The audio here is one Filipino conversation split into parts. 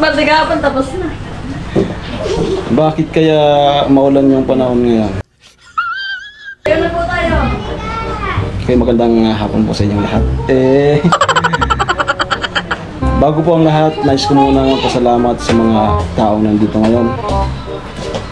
balde kahapon, tapos na. Bakit kaya maulan yung panahon ngayon? Ayun na po tayo. Okay, magandang hapon po sa inyong lahat. Bago po ang lahat, nais ko muna magpasalamat sa mga taong nandito ngayon.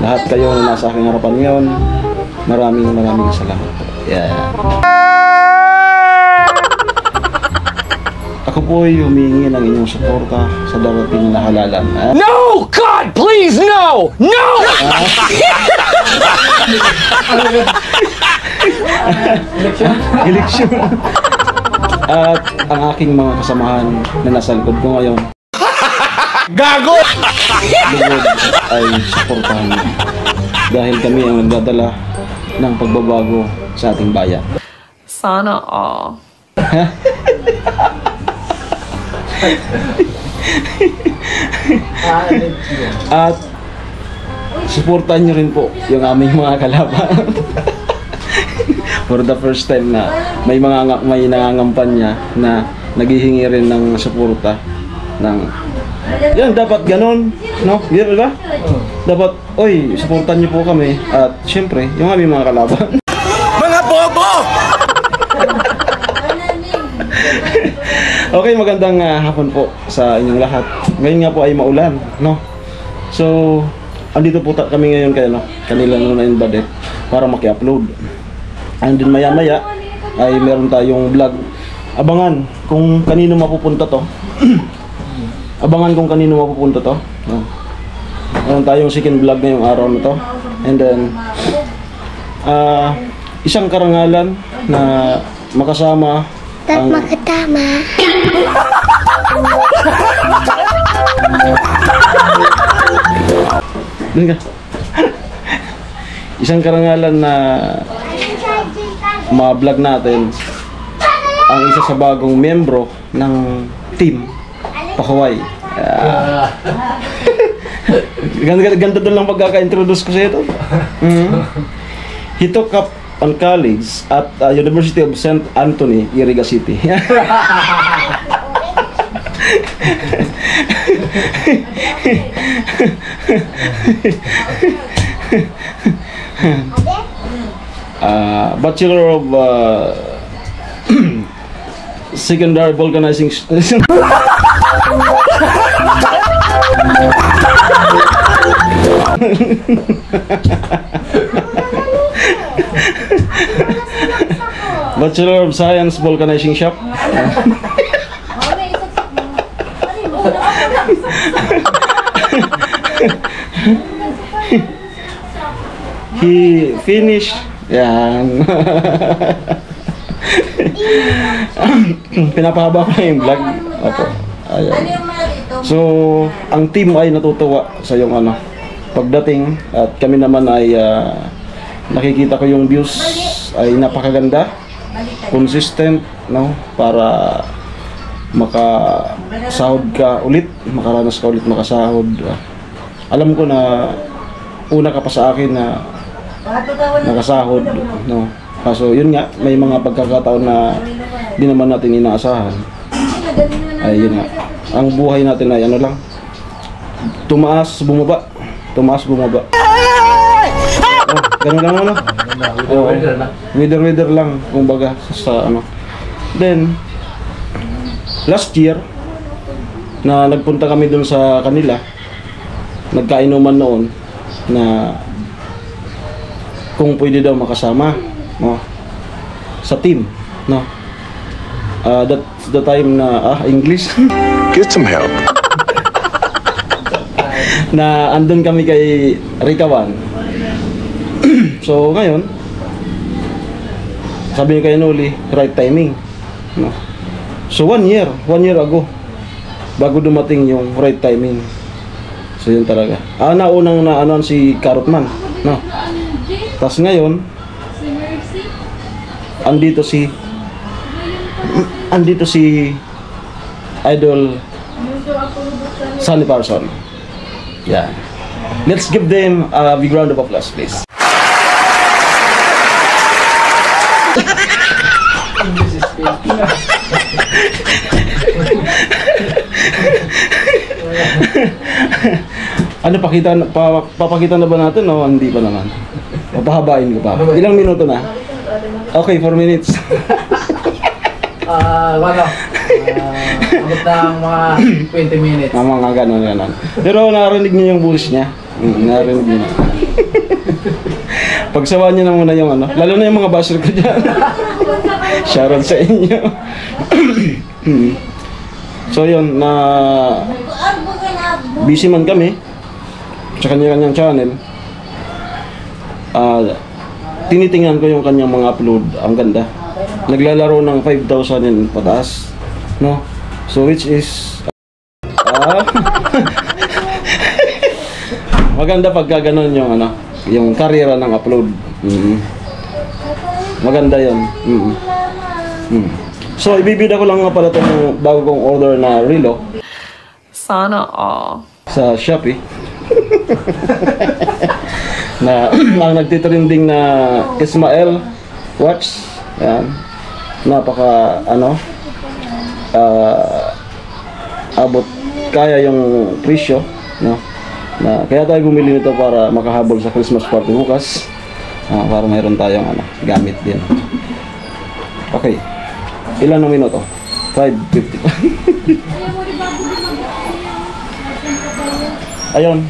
Lahat kayo na nasa aking harapan ngayon, maraming salamat. Yeah. Ako po ay humingi ng inyong suporta sa darating na halalan. No! God, please, no! No! Eleksyon. At ang aking mga kasamahan na nasa likod ko ngayon, Gago! lugod ay suportahan niyo. Dahil kami ang nagdadala ng pagbabago sa ating bayan. Sana all. At suportahan niyo rin po yung aming mga kalaban. For the first time na may nangangampanya na naghihingi rin ng suporta ng yan, dapat ganon, no? Di ba? Dapat, oy, suportahan niyo po kami at syempre, yung aming mga kalaban. Mga bobo! Okay, magandang hapon po sa inyong lahat. Ngayon nga po ay maulan, no? So, andito po kami ngayon kayo, no? Kanila na invade para maki-upload. And then maya-maya ay meron tayong vlog. Abangan kung kanino mapupunta to. Abangan kung kanino mapupunta to. No? Meron tayong second vlog ngayong araw na to. And then isang karangalan na makasama ang makatama. Isang karangalan na ma-vlog natin ang isa sa bagong membro ng team Pakaway. Ganda doon lang pagkaka-introduce ko sa ito. He took up on college at University of St. Anthony, Iriga City. Bachelor of Secondary Vulcanizing. Bachelor of Science Vulcanizing Shop. He finished. Yan. Pinapahaba ko na yung vlog. Opo. Ayan. So, ang team ay natutuwa sa yung pagdating at kami naman ay nakikita ko yung views ay napakaganda, consistent, no, para makasahod ka ulit, makaranas ka ulit makasahod. Alam ko na una ka pa sa akin na nakasahod, no. Kaso yun nga, may mga pagkakataon na di naman natin inaasahan. Ay yun nga, ang buhay natin ay lang, tumaas, bumaba. Tumaas, bumaba. Ganun lang Wither lang, kumbaga sa Then last year na nagpunta kami dun sa kanila, nagkainuman noon na kung pwede daw makasama, no, sa team, no. That's the time na English. Get some help. Na andun kami kay Rikawan. So ngayon, sabi niya kay Noli, right timing, no. So 1 year ago, bago dumating yung right timing. So yun talaga. Naunang na si Carrotman, no. Tapos ngayon, andito si Idol Sunny Parson. Yeah. Let's give them a big round of applause, please. Ano, papakita na ba natin o hindi pa naman? Papahabain ko pa. Ilang minuto na? Okay, 4 minutes. Abot ng mga 20 minutes. Mga ganon. Pero narinig niyo yung bulis niya. Narinig niyo na. Pagsawa niyo na muna yung ano. Lalo na yung mga basher ko dyan. Shoutout sa inyo. So yun, na busy man kami sa kanya-kanyang channel. Tinitingnan ko yung kanyang mga upload. Ang ganda. Naglalaro ng 5,000 and pataas, no? So which is maganda pagka ganun yung ano, yung karera ng upload. Maganda 'yon. So ibibida ko lang nga pala itong bago kong order na relo Sana all. sa Shopee. Na ang nagtitrending na Ismael watch. Yan. Napaka abot kaya yung presyo, no? Na kaya tayo bumili nito para makahabol sa Christmas party bukas. Para mayroon tayong gamit din. Okay. Ilan ang minuto? 5:50. Ayun.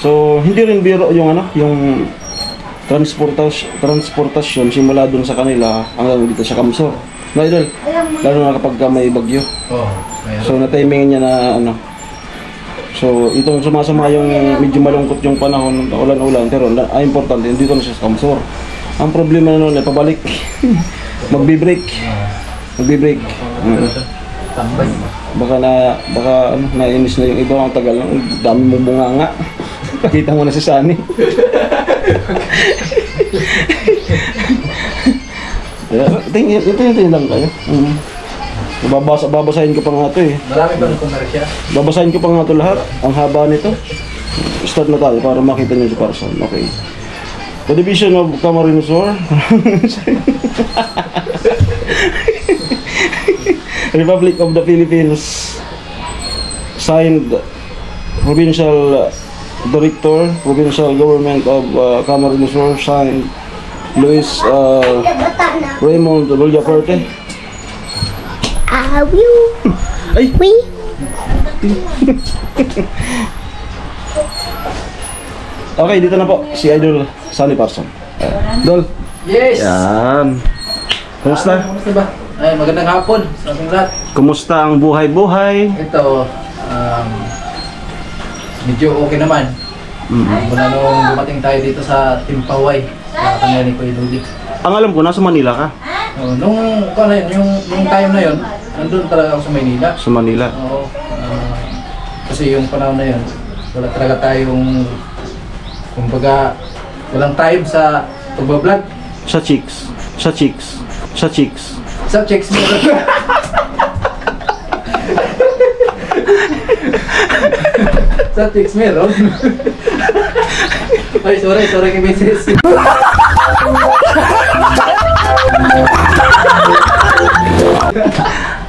So, hindi rin biro yung yung transportasyon simula dun sa kanila hanggang dito sa Kamsor. No, idol. Lalo na kapag may bagyo. So, na-timing niya na So, itong sumasama yung medyo malungkot yung panahon, ulan-ulan, pero importante, dito na siya sa Kamsor. Ang problema na nun ay pabalik. Magbi-break. Baka nainis na yung iba, ang tagal lang, dami mong bunganga. Pakita mo na si Sunny. Ito lang kayo. Babasahin ko pa nga ito eh. Marami ba nung siya? Babasahin ko pa nga ito lahat. Ang haba nito. Start na tayo para makita nyo si Parson. Okay. The Division of Camarines Sur. Republic of the Philippines. Signed Provincial Director, Provincial Government of Camarines Sur. Signed Luis Raymond Villaperte. Ay! Okay, dito na po si Idol Sunny Parson. Dol. Yes! Yan. Kumusta? Kumusta ba? Ay, magandang hapon sa ating lahat. Kumusta ang buhay-buhay? Ito, medyo okay naman. Mula nung dumating tayo dito sa Timpaway, sa kanila ni Kuya Ludi. Ang alam ko, nasa Manila ka. Nung time na yun, nandun talaga ako sa Maynila. Sa Manila. Oo. Kasi yung panahon na yun, wala talaga tayong, kumbaga, walang time sa pagbablog. Sa chicks. Sa chicks. Sa chicks. Sa chicks mo. Sa chicks meron. Ay, sorry kay Mrs.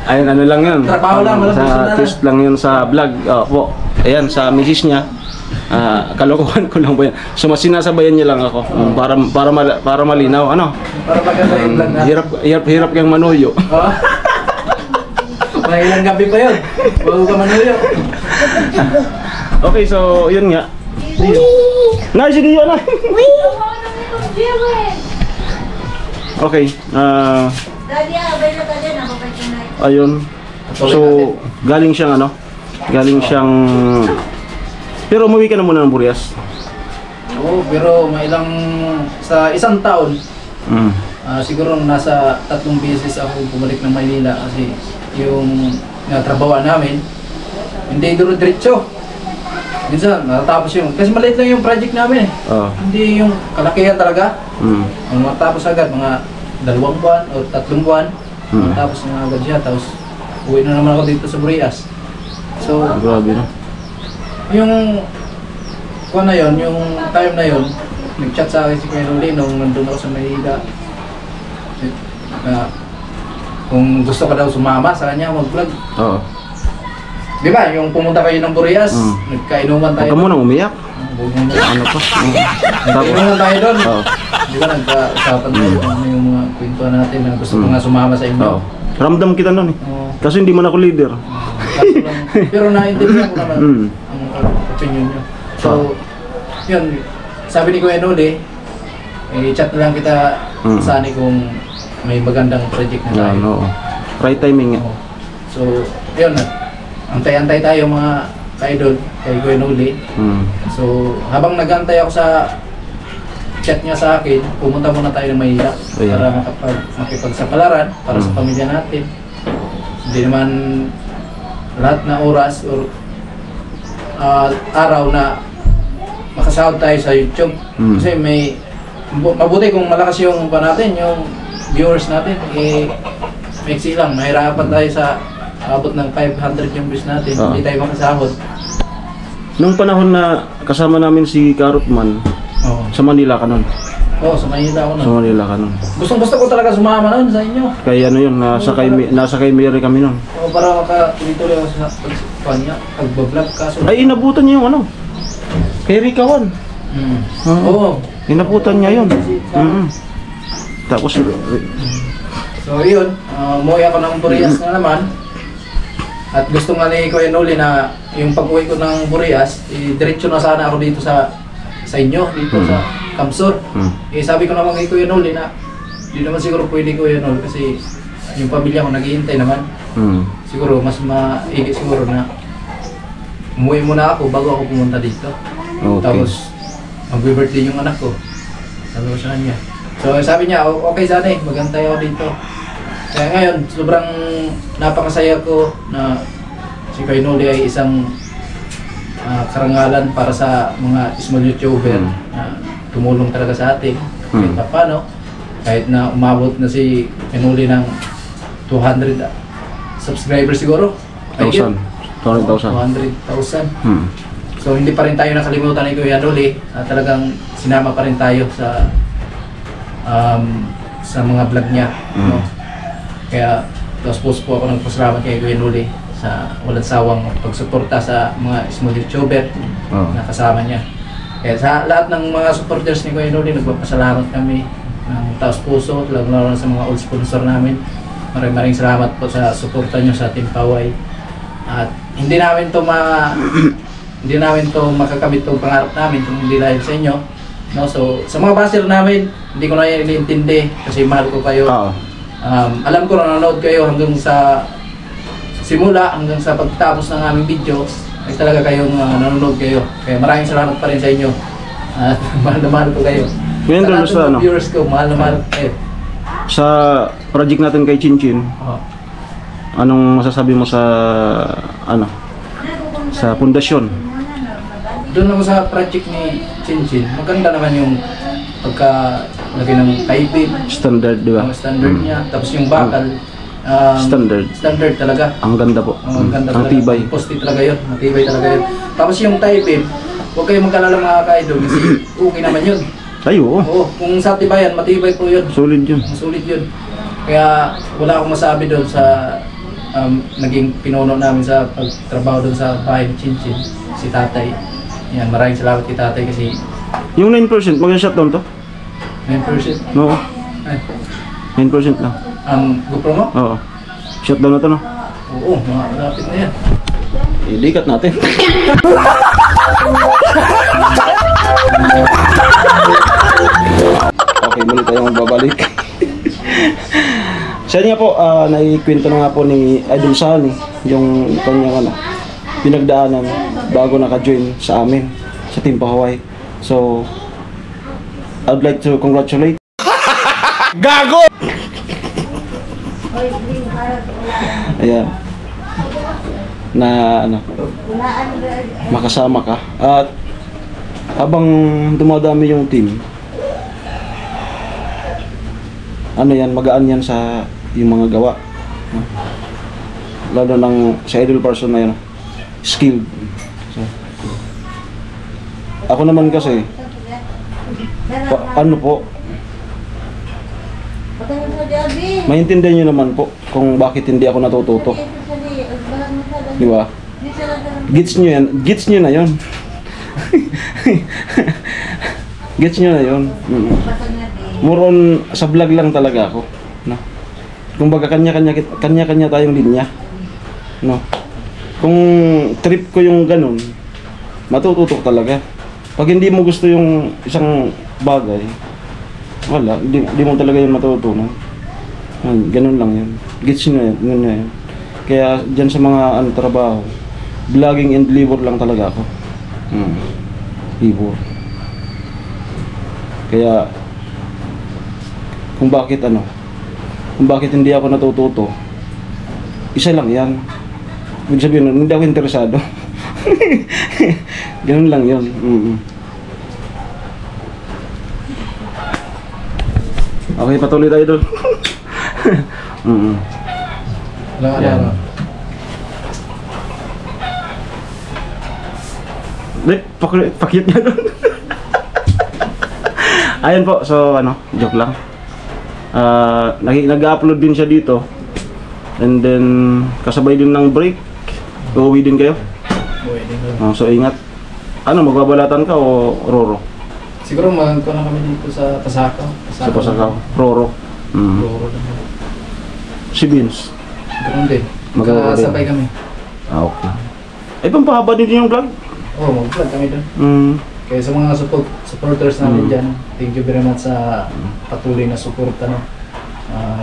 Ayun, ano lang yun. Trabaho lang, walang sa personal. twist lang yun sa vlog. Po. Ayan, sa misis niya. Kalokohan ko lang po yan. So, mas sinasabayan niya lang ako. Para malinaw. Ano? Para maganda yung vlog natin. Hirap kang manuyo. Oo. May ilang gabi pa yun. Bago ka manuyo. Okay, so, yun nga. Nice, sige yun na. Okay. Ayun. So, galing siyang pero umuwi ka na muna ng Burias. Oo, pero may ilang, sa isang taon, Mm. siguro nasa 3 beses ako bumalik ng Maynila kasi yung trabaho namin, hindi duro-diretso. Minsan, natapos yung, kasi maliit lang yung project namin eh. Oh. Hindi yung kalakihan talaga. Mm. Ang matapos agad, mga 2 buwan o 3 buwan, matapos na agad siya, tapos uwi na naman ako dito sa Burias. So, Grabe na. yung na yun, yung time na yun, nag-chat sa akin si Kuya Luli nung nandun ako sa Maynila. Kung gusto ka daw sumama sa kanya mag-vlog. Oo. Di ba, yung pumunta kayo ng Burias, nagkainuman Huwag tayo. ka munang umiyak. Ano pa? Nagkainuman tayo doon. Oo. Di ba, nagka-usapan tayo ano yung mga kwentuhan natin na gusto ko nga sumama sa inyo. Oo. Ramdam kita nun eh. Oo. Kasi hindi man ako leader. Kaso lang, pero naintindihan ko naman ang opinion nyo. So, yun, sabi ni Kuya Noli, chat na lang kita sani kung may magandang project na tayo. Yan, oo. Right timing nga. Oo. So, yun na. Antay-antay tayo mga ka-idol kay Kuya Noli. So, habang nag-antay ako sa chat niya sa akin, pumunta muna tayo ng Maynila para makipagsapalaran para sa pamilya natin. Hindi naman lahat na oras or araw na makasahod tayo sa YouTube. Kasi may mabuti kung malakas yung natin, yung viewers natin, maiksi lang, mahirapan tayo sa abot ng 500 yung views natin, hindi tayo makasahod. Nung panahon na kasama namin si Karotman, sa Manila ka nun. Oo, sa Manila ako nun. Sa Manila ka nun. Gustong-gusto ko talaga sumama nun sa inyo. Kaya ano yun, nasa kay Mary kami nun. O para makatuloy ako sa pag-vlog kaso. Ay, inabutan niya yung ano. Kay Rikawan. Oo. Inabutan niya yun. Tapos, so yun, umuwi ako ng Burias na naman. At gusto nga ni Kuya Noli na yung pag-uwi ko ng Burias, diretso na sana ako dito sa inyo, dito sa Kamsur. Sabi ko naman kay Kuya Noli na hindi naman siguro pwede Kuya Noli kasi yung pamilya ko naghihintay naman. Siguro mas maigi siguro na umuwi muna ako bago ako pumunta dito. Okay. Tapos mag-birthday yung anak ko. Sabi ko sa kanya. So sabi niya, okay sana magantay ako dito. Kaya ngayon, sobrang napakasaya ko na si Kuya Noli ay isang karangalan para sa mga small YouTuber na tumulong talaga sa atin kahit pa paano, kahit na umabot na si Kuya Noli ng 200 subscribers siguro. 200,000. 200,000. So hindi pa rin tayo nakalimutan ni Kuya Noli, talagang sinama pa rin tayo sa mga vlog niya. No? Kaya tapos po ako nagpasalamat kay Kuya Noli sa walang sawang pagsuporta sa mga small YouTuber na kasama niya. Kaya sa lahat ng mga supporters ni Kuya Noli, nagpapasalamat kami ng taos puso, lalo sa mga old sponsor namin. Maraming salamat po sa suporta niyo sa Team Paway. At hindi namin to makakamit tong pangarap namin kung hindi dahil sa inyo. No, so sa mga baser namin, hindi ko na iniintindi kasi mahal ko kayo. Alam ko na nanonood kayo hanggang sa simula hanggang sa pagtapos ng aming video ay talaga kayong nanonood kayo. Kaya maraming salamat pa rin sa inyo. Mahal na mahal ko kayo. Sa lahat ng viewers ko, mahal na mahal kayo. Sa project natin kay Chinchin, anong masasabi mo sa sa pundasyon? Doon ako sa project ni Chinchin, maganda naman yung pagkalagay ng piping. Standard, di ba? Standard niya. Tapos yung bakal, standard talaga. Ang ganda po. Ang ganda ang talaga. tibay. Posti talaga yun. Matibay talaga yun. Tapos yung piping, huwag kayong magkalala mga ka-idol kasi okay naman yun. Ay, oo. Oo, kung sa tibayan, matibay po yun. Solid yun. Sulit yun. Kaya wala akong masabi doon sa naging pinuno namin sa pagtrabaho doon sa bahay ni Chinchin, si Tatay. Yan, maraming salamat kay Tatay kasi yung 9%, mag-shutdown to? 9%? Oo. Ay, 9% lang. ang GoPro mo? Oo. Shutdown na to, no? Oo, malapit na yan. Idikat natin. Okay, muli tayong magbabalik. Sa niya po, naikwento na nga po ni Idol Sani yung kanyang pinagdaanan bago naka-join sa amin sa Team Paway. So, I'd like to congratulate Gago! ayan na makasama ka at habang dumadami yung team, magaan yan sa yung mga gawa, lalo ng sa idol person na yan, skilled. So, ako naman kasi maintindihan nyo naman po kung bakit hindi ako natututo, di ba? Gets nyo yan. Gets nyo na yon. Gets nyo na yon. More on sa vlog lang talaga ako. No? Kumbaga kanya-kanya tayong linya. No? Kung trip ko yung ganun, matututok talaga. Pag hindi mo gusto yung isang bagay, wala, hindi mo talaga yung matutunan. Ganun lang yun. Gets nyo yun na yun. Kaya dyan sa mga trabaho, vlogging and labor lang talaga ako. Labor. Kaya kung bakit hindi ako natututo, isa lang yan. Ibig sabihin, hindi ako interesado. Ganun lang yun. Okay, patuloy tayo doon. Ano? Pakit niya doon. Ayun po, so joke lang. Nag-upload din siya dito. And then, kasabay din ng break. Uuwi din kayo? Uwi din. So ingat. Magbabalatan ka o Roro? Siguro magko na kami dito sa Pasakaw. Sa Pasakaw. Roro. Roro lang. Si Vince. Ganun din. Magkakasabay Magkasabay kami. Okay. Ay, pampahaba din yung vlog? Oo, mag-vlog kami doon. Kaya sa mga supporters namin dyan, thank you very much sa patuloy na support.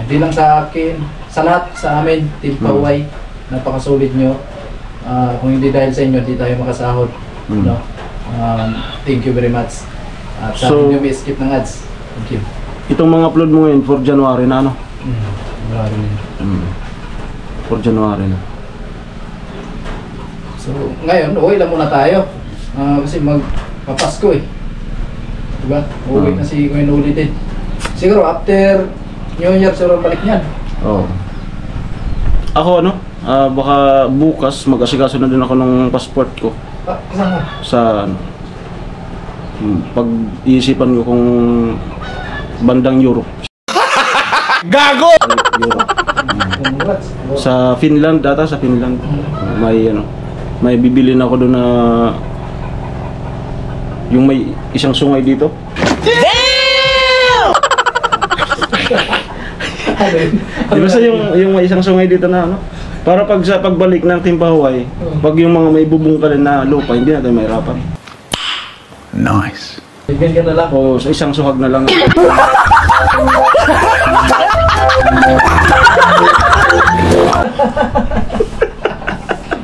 Hindi lang sa akin, sa lahat, sa amin, Team Paway, napakasulit nyo. Kung hindi dahil sa inyo, hindi tayo makasahod. No? Thank you very much. At sa akin nyo may skip ng ads. Thank you. Itong mga upload mo ngayon for January na Marami rin. For January na. So, ngayon, uwi lang muna tayo. Kasi magpapasko eh. Diba? Uwi na si Kuya Noli din. Siguro after New Year, siguro balik niyan. Oo. Ako baka bukas mag-asikaso na din ako ng passport ko. Kasama? Sa pag-iisipan ko kung bandang Europe. Gago! Europe. Congrats. Sa Finland, sa Finland. May bibilin ako doon na yung may isang sungay dito. Di ba sa yung may isang sungay dito na para sa pagbalik ng Team Paway, pag yung mga may bubungkalin na lupa, hindi natin mahirapan. Nice. Bigyan ka na lang. O sa isang suhag na lang.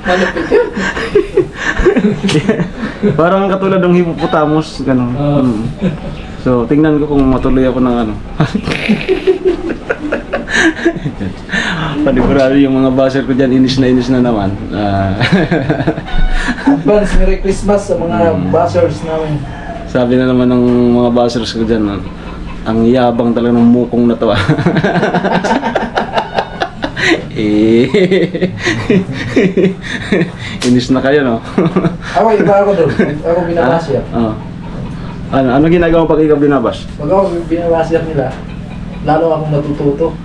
Malapit yun. Parang katulad ng hippopotamus, gano'n. So, tingnan ko kung matuloy ako ng Panigurado yung mga buzzer ko dyan, inis na naman. Advance Merry Christmas sa mga buzzers namin. Sabi na naman ng mga buzzers ko dyan, ang yabang talaga ng mukong na to. Inis na kayo, no? Iba ako doon. Ako binabasya. Ano ginagawa pag ikaw binabas? Pag ako binabasya nila, lalo akong natututo.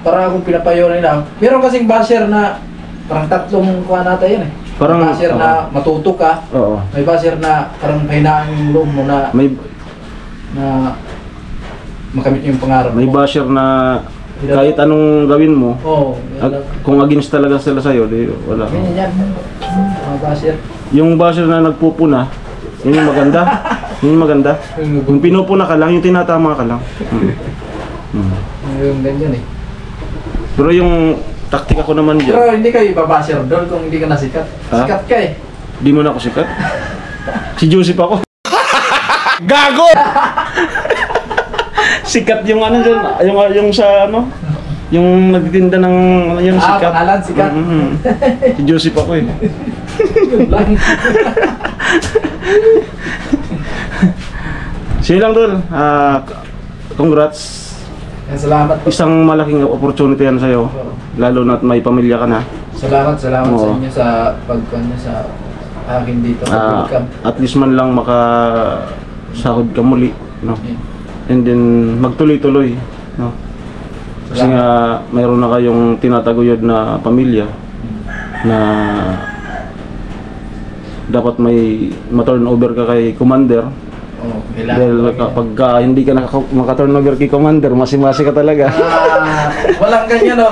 Para akong pinapayo nila. Meron kasing basher na parang tatlong kuha natin yan eh. Parang may basher na matuto ka. Oo. May basher na parang kahinaan yung loob mo na makamit yung pangarap mo. May basher na kahit anong gawin mo, kung against talaga sila sa'yo, di wala. Ganyan yan. Mga basher. Yung basher na nagpupuna, yun yung maganda. Yun yung maganda. Yung pinupuna ka lang, yung tinatama ka lang. Yung ganyan eh. Pero yung taktika ko naman dyan. Pero hindi kayo ibabasher doon kung hindi ka nasikat. Sikat ka eh. Di mo na ako sikat. Si Joseph ako. Gago! Sikat yung dyan, yung sa yung nagtitinda ng yung sikat. Pangalan, sikat. Si Joseph ako eh. Yun lang. Sige lang Tol. Congrats. Salamat po. Isang malaking opportunity yan sa'yo. Lalo na't may pamilya ka na. Salamat sa inyo sa pagkuhan sa akin dito. At least man lang makasahod ka muli, no? And then magtuloy-tuloy, no? Kasi nga mayroon na kayong tinataguyod na pamilya na dapat may ma-turnover ka kay commander. Oh, Dahil kapag hindi ka maka-turnover kay commander, masi-masi ka talaga. Walang ganyan, no?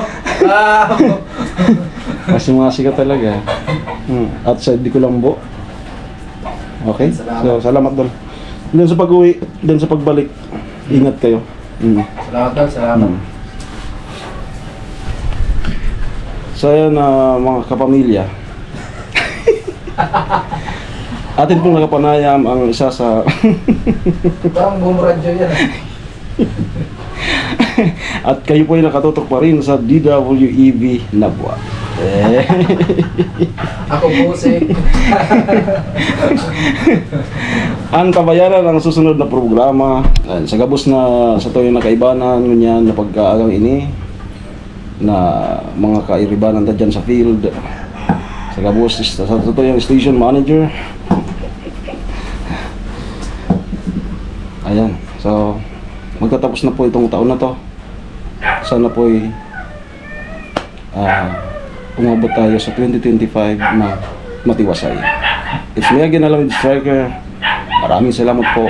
Masi-masi ka talaga. Outside di Colombo. Okay? So, salamat doon. Then sa pag-uwi, then sa pagbalik, ingat kayo. Salamat doon, salamat. So ayan, mga kapamilya. Atin pong nakapanayam ang isa sa Parang buong radyo yan. at kayo po ay nakatutok pa rin sa DWEV Nabwa. Ako musik. Ang kabayaran ang susunod na programa. Sa gabos na sa tuwing nakaibanan ngunyan na pagkaagang ini na mga kairibanan ta dyan sa field. Sa gabos sa tuwing station manager. Ayan, so magtatapos na po itong taon na to. Sana po ay umabot tayo sa 2025 na matiwasay. It's me again, Alamid Striker. Maraming salamat po.